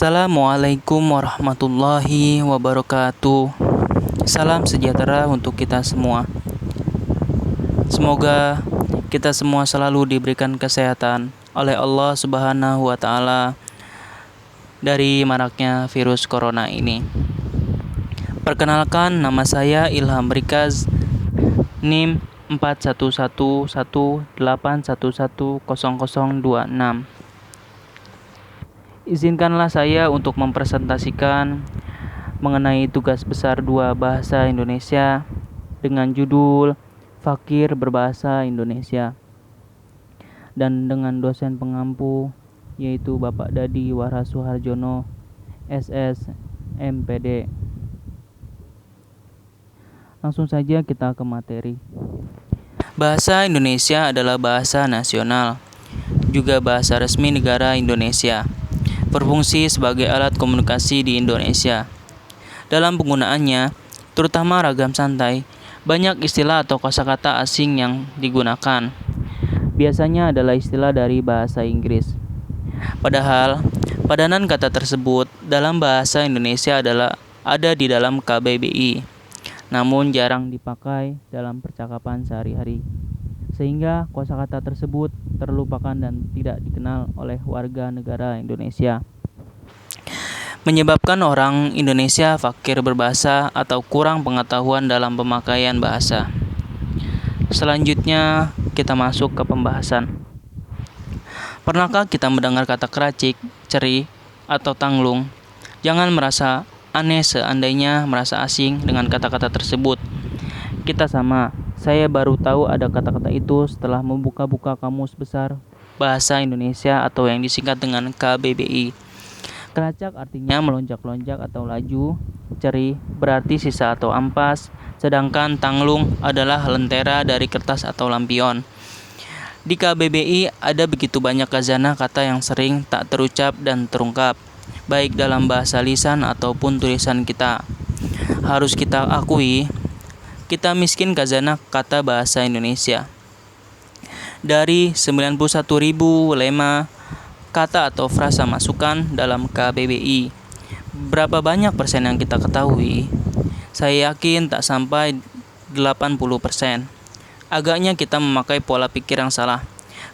Assalamualaikum warahmatullahi wabarakatuh. Salam sejahtera untuk kita semua. Semoga kita semua selalu diberikan kesehatan oleh Allah Subhanahu wa Ta'ala dari maraknya virus corona ini. Perkenalkan, nama saya Ilham Rikaz, NIM 411181110026. Izinkanlah saya untuk mempresentasikan mengenai tugas besar 2 bahasa Indonesia dengan judul Fakir Berbahasa Indonesia, dan dengan dosen pengampu yaitu Bapak Dadi Warha Suharjono, SS, MPD. Langsung saja kita ke materi. Bahasa Indonesia adalah bahasa nasional, juga bahasa resmi negara Indonesia. Berfungsi sebagai alat komunikasi di Indonesia. Dalam penggunaannya, terutama ragam santai, banyak istilah atau kosakata asing yang digunakan. Biasanya adalah istilah dari bahasa Inggris. Padahal, padanan kata tersebut dalam bahasa Indonesia ada di dalam KBBI, namun jarang dipakai dalam percakapan sehari-hari, sehingga kosakata tersebut terlupakan dan tidak dikenal oleh warga negara Indonesia, menyebabkan orang Indonesia fakir berbahasa atau kurang pengetahuan dalam pemakaian bahasa. Selanjutnya, kita masuk ke pembahasan. Pernahkah kita mendengar kata keracik, ceri, atau tanglung? Jangan merasa aneh seandainya merasa asing dengan kata-kata tersebut. Kita sama. Saya baru tahu ada kata-kata itu setelah membuka-buka kamus besar bahasa Indonesia atau yang disingkat dengan KBBI. Keracak artinya melonjak-lonjak atau laju, ceri berarti sisa atau ampas, sedangkan tanglung adalah lentera dari kertas atau lampion. Di KBBI ada begitu banyak khazanah kata yang sering tak terucap dan terungkap, baik dalam bahasa lisan ataupun tulisan kita. Harus kita akui, kita miskin khazanah kata bahasa Indonesia. Dari 91.000 lema kata atau frasa masukan dalam KBBI, berapa banyak persen yang kita ketahui? Saya yakin tak sampai 80%. Agaknya kita memakai pola pikir yang salah.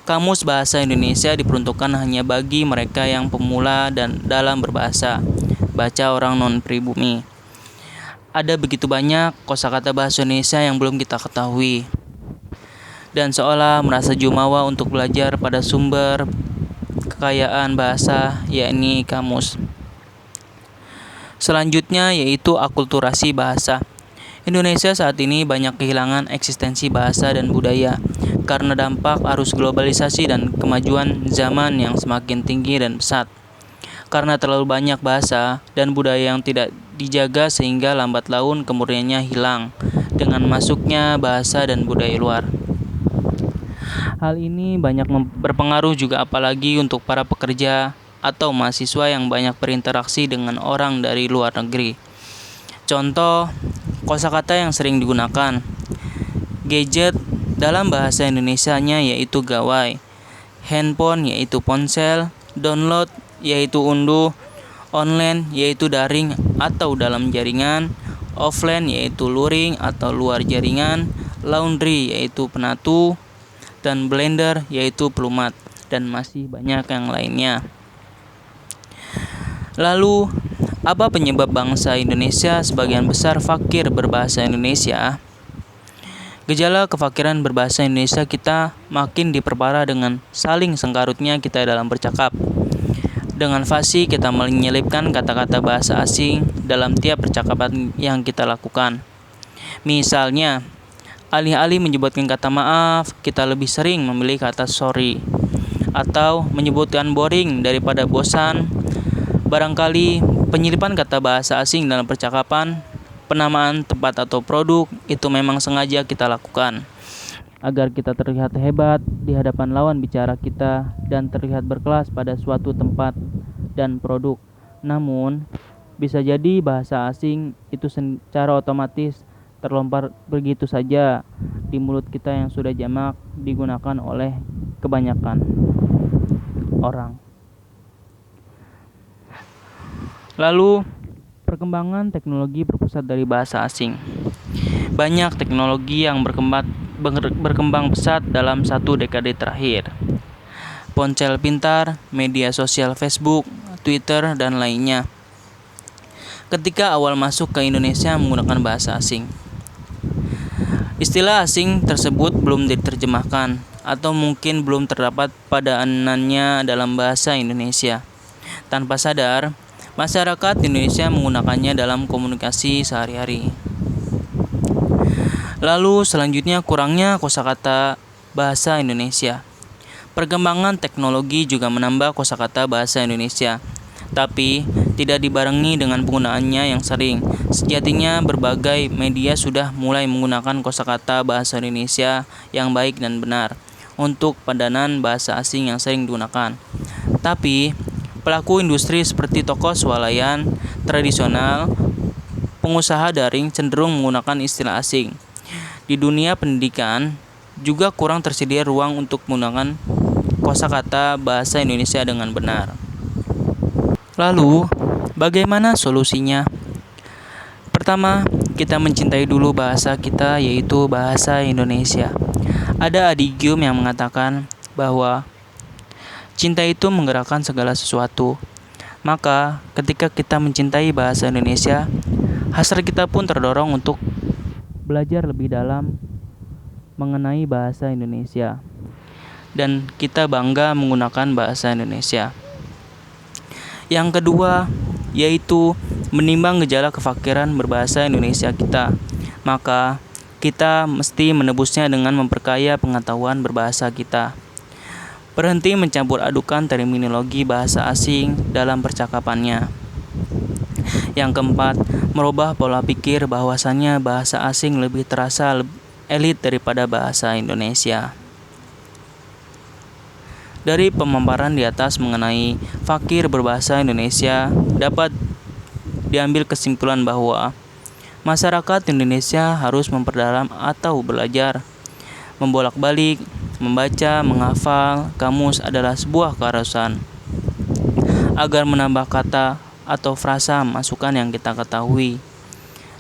Kamus Bahasa Indonesia diperuntukkan hanya bagi mereka yang pemula dan dalam berbahasa. Baca orang non-pribumi. Ada begitu banyak kosakata bahasa Indonesia yang belum kita ketahui, dan seolah merasa jumawa untuk belajar pada sumber kekayaan bahasa, yakni kamus. Selanjutnya yaitu akulturasi bahasa. Indonesia saat ini banyak kehilangan eksistensi bahasa dan budaya karena dampak arus globalisasi dan kemajuan zaman yang semakin tinggi dan pesat. Karena terlalu banyak bahasa dan budaya yang tidak dijaga sehingga lambat laun kemurniannya hilang dengan masuknya bahasa dan budaya luar. Hal ini banyak berpengaruh juga apalagi untuk para pekerja atau mahasiswa yang banyak berinteraksi dengan orang dari luar negeri. Contoh, kosakata yang sering digunakan. Gadget dalam bahasa Indonesianya yaitu gawai, handphone yaitu ponsel, download yaitu unduh, online yaitu daring atau dalam jaringan, offline yaitu luring atau luar jaringan, laundry yaitu penatu, dan blender yaitu pelumat, dan masih banyak yang lainnya. Lalu, apa penyebab bangsa Indonesia sebagian besar fakir berbahasa Indonesia? Gejala kefakiran berbahasa Indonesia kita makin diperparah dengan saling sengkarutnya kita dalam bercakap. Dengan fasih kita menyelipkan kata-kata bahasa asing dalam tiap percakapan yang kita lakukan. Misalnya, alih-alih menyebutkan kata maaf, kita lebih sering memilih kata sorry. Atau menyebutkan boring daripada bosan. Barangkali penyelipan kata bahasa asing dalam percakapan, penamaan tempat atau produk itu memang sengaja kita lakukan agar kita terlihat hebat di hadapan lawan bicara kita dan terlihat berkelas pada suatu tempat dan produk. Namun, bisa jadi bahasa asing itu secara otomatis terlontar begitu saja di mulut kita yang sudah jamak digunakan oleh kebanyakan orang. Lalu, perkembangan teknologi berpusat dari bahasa asing. Banyak teknologi yang berkembang pesat dalam 1 dekade terakhir. Ponsel pintar, media sosial Facebook, Twitter, dan lainnya. Ketika awal masuk ke Indonesia menggunakan bahasa asing, istilah asing tersebut belum diterjemahkan atau mungkin belum terdapat padanannya dalam bahasa Indonesia. Tanpa sadar, masyarakat Indonesia menggunakannya dalam komunikasi sehari-hari. Lalu selanjutnya kurangnya kosakata bahasa Indonesia. Perkembangan teknologi juga menambah kosakata bahasa Indonesia, tapi tidak dibarengi dengan penggunaannya yang sering. Sejatinya berbagai media sudah mulai menggunakan kosakata bahasa Indonesia yang baik dan benar untuk padanan bahasa asing yang sering digunakan. Tapi pelaku industri seperti toko swalayan tradisional, pengusaha daring cenderung menggunakan istilah asing. Di dunia pendidikan juga kurang tersedia ruang untuk menggunakan kosakata bahasa Indonesia dengan benar. Lalu, bagaimana solusinya? Pertama, kita mencintai dulu bahasa kita, yaitu bahasa Indonesia. Ada adigium yang mengatakan bahwa cinta itu menggerakkan segala sesuatu. Maka, ketika kita mencintai bahasa Indonesia, hasrat kita pun terdorong untuk belajar lebih dalam mengenai bahasa Indonesia. Dan kita bangga menggunakan bahasa Indonesia. Yang kedua, yaitu menimbang gejala kefakiran berbahasa Indonesia kita. Maka, kita mesti menebusnya dengan memperkaya pengetahuan berbahasa kita. Berhenti mencampur adukan terminologi bahasa asing dalam percakapannya. Yang keempat, merubah pola pikir bahwasannya bahasa asing lebih terasa elit daripada bahasa Indonesia. Dari pemaparan di atas mengenai fakir berbahasa Indonesia, dapat diambil kesimpulan bahwa masyarakat Indonesia harus memperdalam atau belajar membolak-balik, membaca, menghafal kamus adalah sebuah keharusan agar menambah kata atau frasa masukan yang kita ketahui.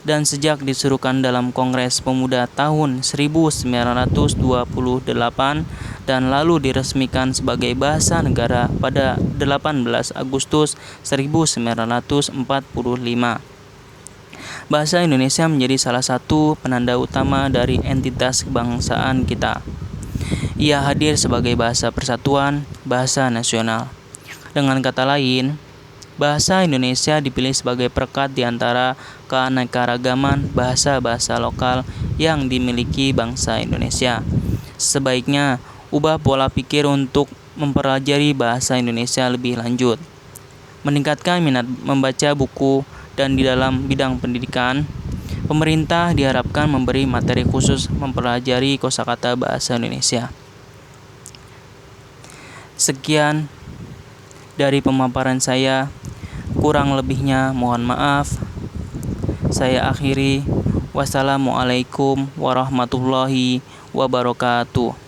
Dan sejak disuruhkan dalam Kongres Pemuda tahun 1928 dan lalu diresmikan sebagai bahasa negara pada 18 Agustus 1945. Bahasa Indonesia menjadi salah satu penanda utama dari entitas kebangsaan kita. Ia hadir sebagai bahasa persatuan, bahasa nasional. Dengan kata lain, bahasa Indonesia dipilih sebagai perekat di antara keanekaragaman bahasa-bahasa lokal yang dimiliki bangsa Indonesia. Sebaiknya ubah pola pikir untuk mempelajari bahasa Indonesia lebih lanjut. Meningkatkan minat membaca buku, dan di dalam bidang pendidikan, pemerintah diharapkan memberi materi khusus mempelajari kosakata bahasa Indonesia. Sekian dari pemaparan saya, kurang lebihnya mohon maaf. Saya akhiri. Wassalamualaikum warahmatullahi wabarakatuh.